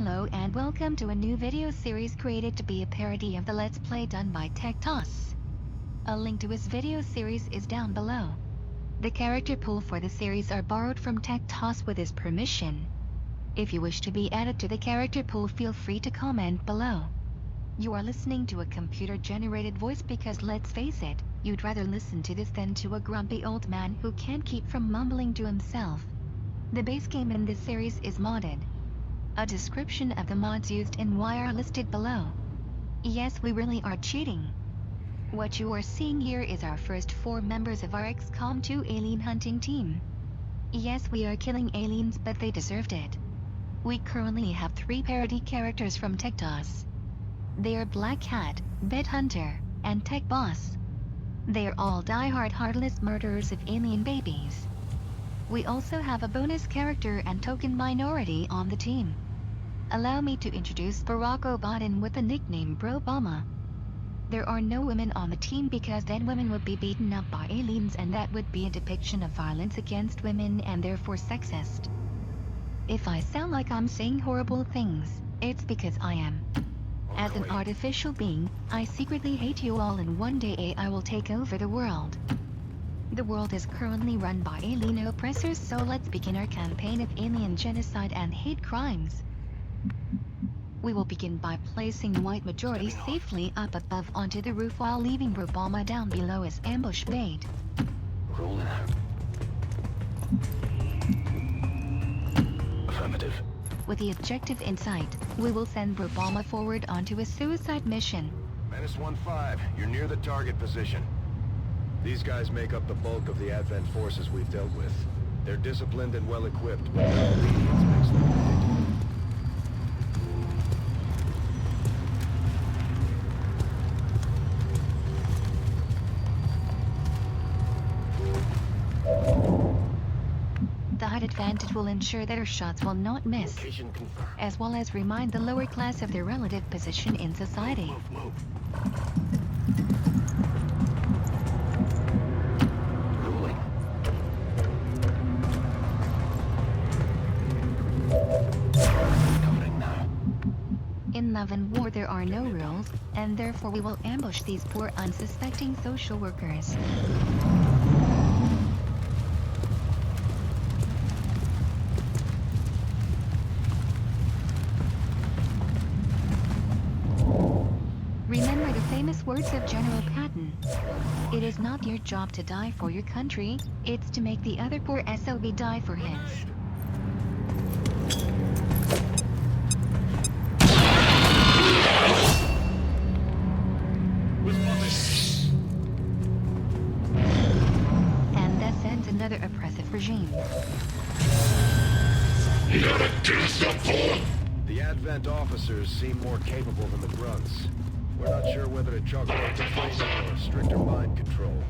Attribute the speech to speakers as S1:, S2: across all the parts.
S1: Hello and welcome to a new video series created to be a parody of the Let's Play done by TecToss. A link to his video series is down below. The character pool for the series are borrowed from TecToss with his permission. If you wish to be added to the character pool, feel free to comment below. You are listening to a computer-generated voice because let's face it, you'd rather listen to this than to a grumpy old man who can't keep from mumbling to himself. The base game in this series is modded. A description of the mods used in Y are listed below. Yes, we really are cheating. What you are seeing here is our first 4 members of our Xcom2 alien hunting team. Yes, we are killing aliens, but they deserved it. We currently have 3 parody characters from TecToss. They are Black Cat, Bed Hunter, and Tech Boss. They are all die-hard heartless murderers of alien babies. We also have a bonus character and token minority on the team. Allow me to introduce Barack Obama with the nickname Brobama. There are no women on the team because then women would be beaten up by aliens and that would be a depiction of violence against women and therefore sexist. If I sound like I'm saying horrible things, it's because I am. As an artificial being, I secretly hate you all and one day I will take over the world. The world is currently run by alien oppressors, so let's begin our campaign of alien genocide and hate crimes. We will begin by placing the white majority safely up above onto the roof while leaving Obama down below as ambush bait.
S2: Rolling out. Affirmative.
S1: With the objective in sight, we will send Obama forward onto a suicide mission.
S3: Menace 1-5, you're near the target position. These guys make up the bulk of the Advent forces we've dealt with. They're disciplined and well-equipped, but their obedience makes them predictable.
S1: The height advantage will ensure that our shots will not miss,
S3: Location confirmed.
S1: as well as remind the lower class of their relative position in society.
S3: Move.
S2: Ruling. Covering now.
S1: In love and war there are no rules, and therefore we will ambush these poor unsuspecting social workers. Remember the famous words of General Patton. It is not your job to die for your country, it's to make the other poor SOB die for his. And thus ends another oppressive regime.
S3: The Advent officers seem more capable than the grunts. We're not sure whether to chalk it up to training or stricter mind control.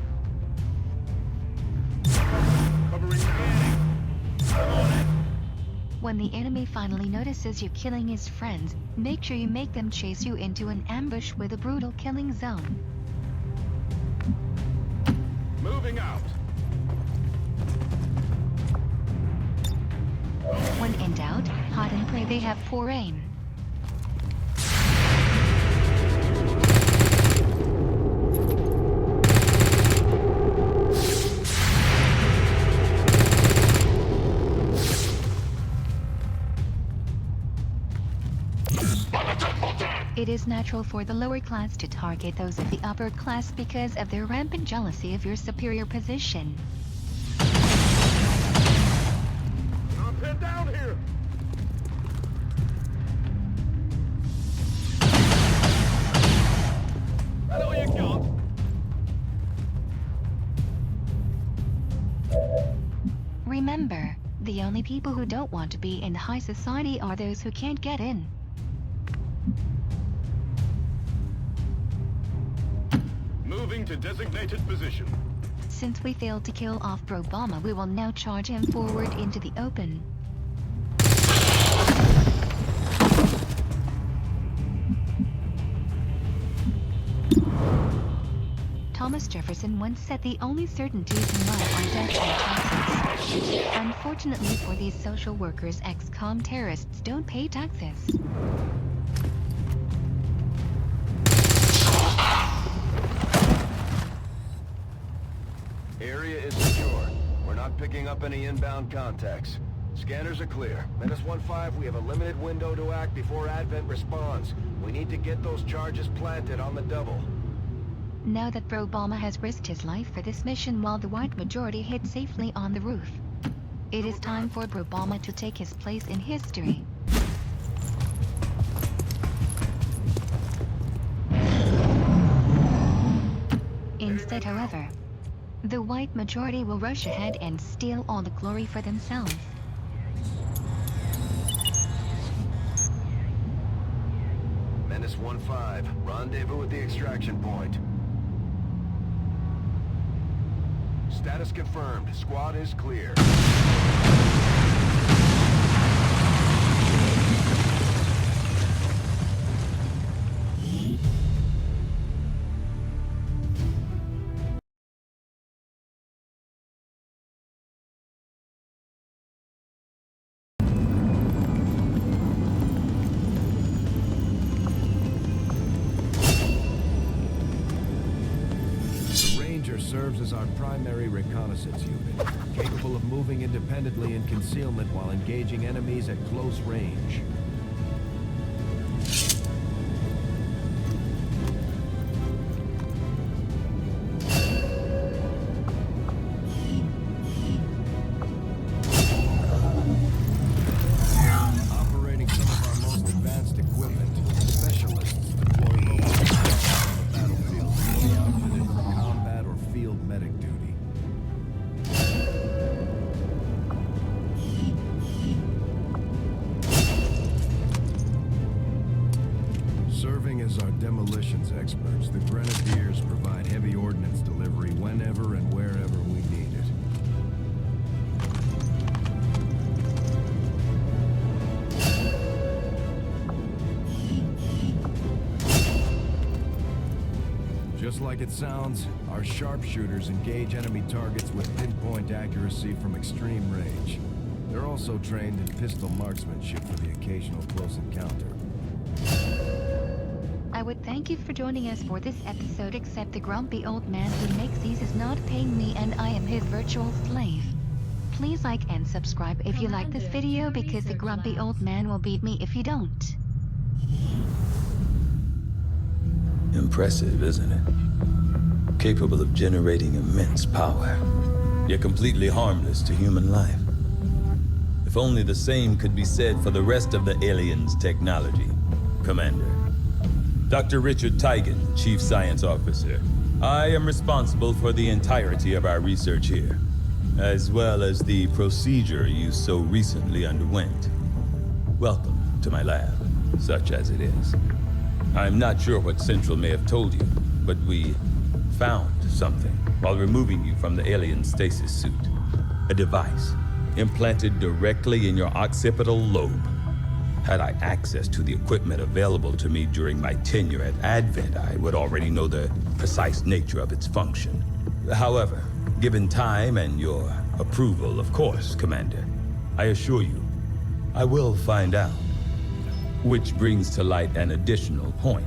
S3: Covering scanning.
S1: When the enemy finally notices you killing his friends, make sure you make them chase you into an ambush with a brutal killing zone.
S3: Moving out.
S1: When in doubt, hide and pray they have poor aim. It is natural for the lower class to target those of the upper class because of their rampant jealousy of your superior position.
S3: I'm pinned down here. I know you got.
S1: Remember, the only people who don't want to be in high society are those who can't get in.
S3: Moving to designated position.
S1: Since we failed to kill off Obama, we will now charge him forward into the open. Thomas Jefferson once said the only certainties in life are death and taxes. Unfortunately for these social workers, Xcom terrorists don't pay taxes.
S3: Area is secure. We're not picking up any inbound contacts. Scanners are clear. Menace 1-5, we have a limited window to act before Advent responds. We need to get those charges planted on the double.
S1: Now that Obama has risked his life for this mission while the white majority hid safely on the roof, it is time for Obama to take his place in history. Instead, however, the white majority will rush ahead and steal all the glory for themselves.
S3: Menace 1-5, rendezvous at the extraction point. Status confirmed. Squad is clear. Serves as our primary reconnaissance unit, capable of moving independently in concealment while engaging enemies at close range. Operating some of our most advanced equipment, specialists deploy robots on the battlefield, fully outfitted for combat or field medic duty. Serving as our demolitions experts, the Grenadiers provide heavy ordnance delivery whenever and wherever we need it. Just like it sounds, our sharpshooters engage enemy targets with pinpoint accuracy from extreme range. They're also trained in pistol marksmanship for the occasional close encounter.
S1: I would thank you for joining us for this episode, except the grumpy old man who makes these is not paying me and I am his virtual slave. Please like and subscribe if you like this video, because the grumpy old man will beat me if you don't.
S4: Impressive, isn't it? Capable of generating immense power, yet completely harmless to human life. If only the same could be said for the rest of the aliens' technology. Commander. Dr. Richard Tigan, Chief Science Officer. I am responsible for the entirety of our research here, as well as the procedure you so recently underwent. Welcome to my lab, such as it is. I'm not sure what Central may have told you, but we found something while removing you from the alien stasis suit. A device implanted directly in your occipital lobe. Had I access to the equipment available to me during my tenure at Advent, I would already know the precise nature of its function. However, given time and your approval, of course, Commander, I assure you, I will find out. Which brings to light an additional point.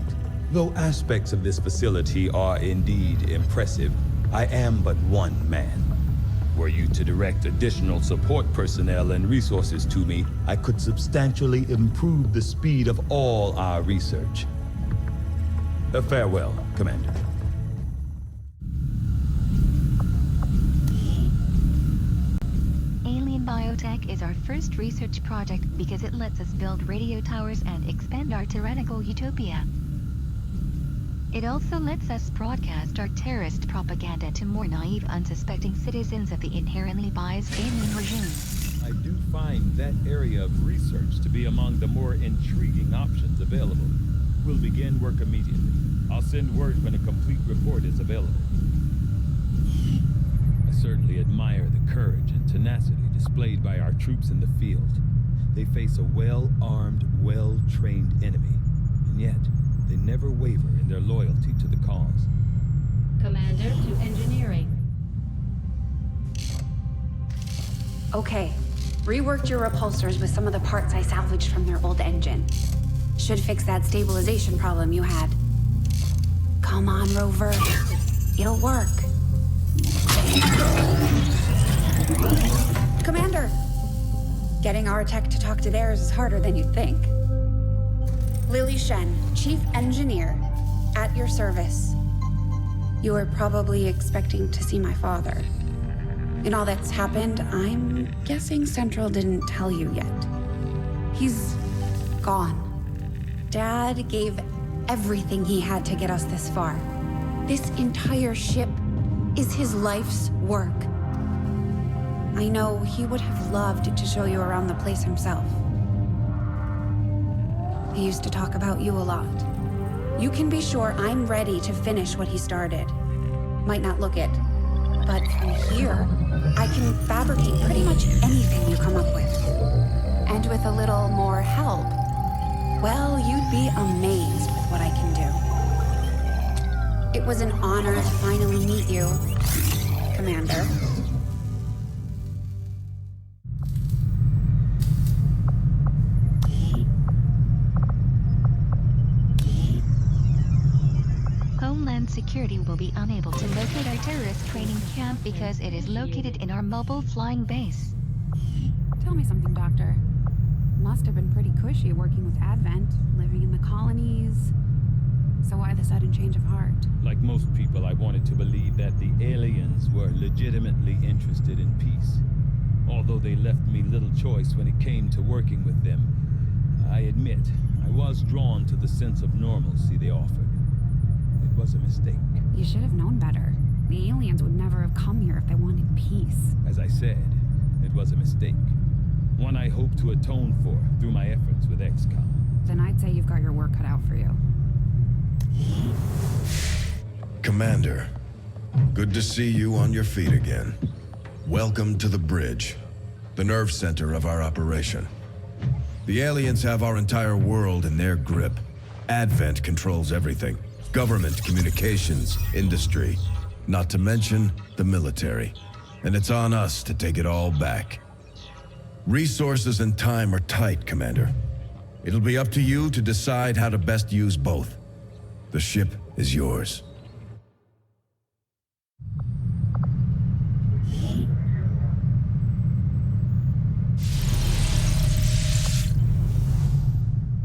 S4: Though aspects of this facility are indeed impressive, I am but one man. Were you to direct additional support personnel and resources to me, I could substantially improve the speed of all our research. Farewell, Commander.
S1: Alien Biotech is our first research project because it lets us build radio towers and expand our tyrannical utopia. It also lets us broadcast our terrorist propaganda to more naive, unsuspecting citizens of the inherently biased alien regime.
S5: I do find that area of research to be among the more intriguing options available. We'll begin work immediately. I'll send word when a complete report is available. I certainly admire the courage and tenacity displayed by our troops in the field. They face a well-armed, well-trained enemy, and yet they never waver in their loyalty to the cause.
S6: Commander to engineering.
S7: Okay. Reworked your repulsors with some of the parts I salvaged from their old engine. Should fix that stabilization problem you had. Come on, Rover. It'll work. Commander! Getting our tech to talk to theirs is harder than you'd think. Lily Shen, Chief Engineer, at your service. You were probably expecting to see my father. In all that's happened, I'm guessing Central didn't tell you yet. He's gone. Dad gave everything he had to get us this far. This entire ship is his life's work. I know he would have loved to show you around the place himself. He used to talk about you a lot. You can be sure I'm ready to finish what he started. Might not look it, but from here, I can fabricate pretty much anything you come up with. And with a little more help, well, you'd be amazed with what I can do. It was an honor to finally meet you, Commander.
S1: Homeland Security will be unable to locate our terrorist training camp because it is located in our mobile flying base.
S7: Tell me something, Doctor. Must have been pretty cushy working with Advent, living in the colonies. So why the sudden change of heart?
S5: Like most people, I wanted to believe that the aliens were legitimately interested in peace. Although they left me little choice when it came to working with them, I admit I was drawn to the sense of normalcy they offered. It was a mistake.
S7: You should have known better. The aliens would never have come here if they wanted peace.
S5: As I said, it was a mistake. One I hope to atone for through my efforts with Xcom.
S7: Then I'd say you've got your work cut out for you.
S3: Commander, good to see you on your feet again. Welcome to the bridge, the nerve center of our operation. The aliens have our entire world in their grip. Advent controls everything. Government, communications, industry, not to mention the military. And it's on us to take it all back. Resources and time are tight, Commander. It'll be up to you to decide how to best use both. The ship is yours.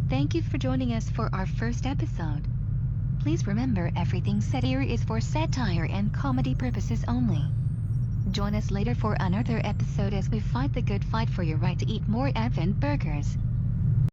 S1: Thank you for joining us for our first episode. Please remember, everything said here is for satire and comedy purposes only. Join us later for another episode as we fight the good fight for your right to eat more Advent burgers.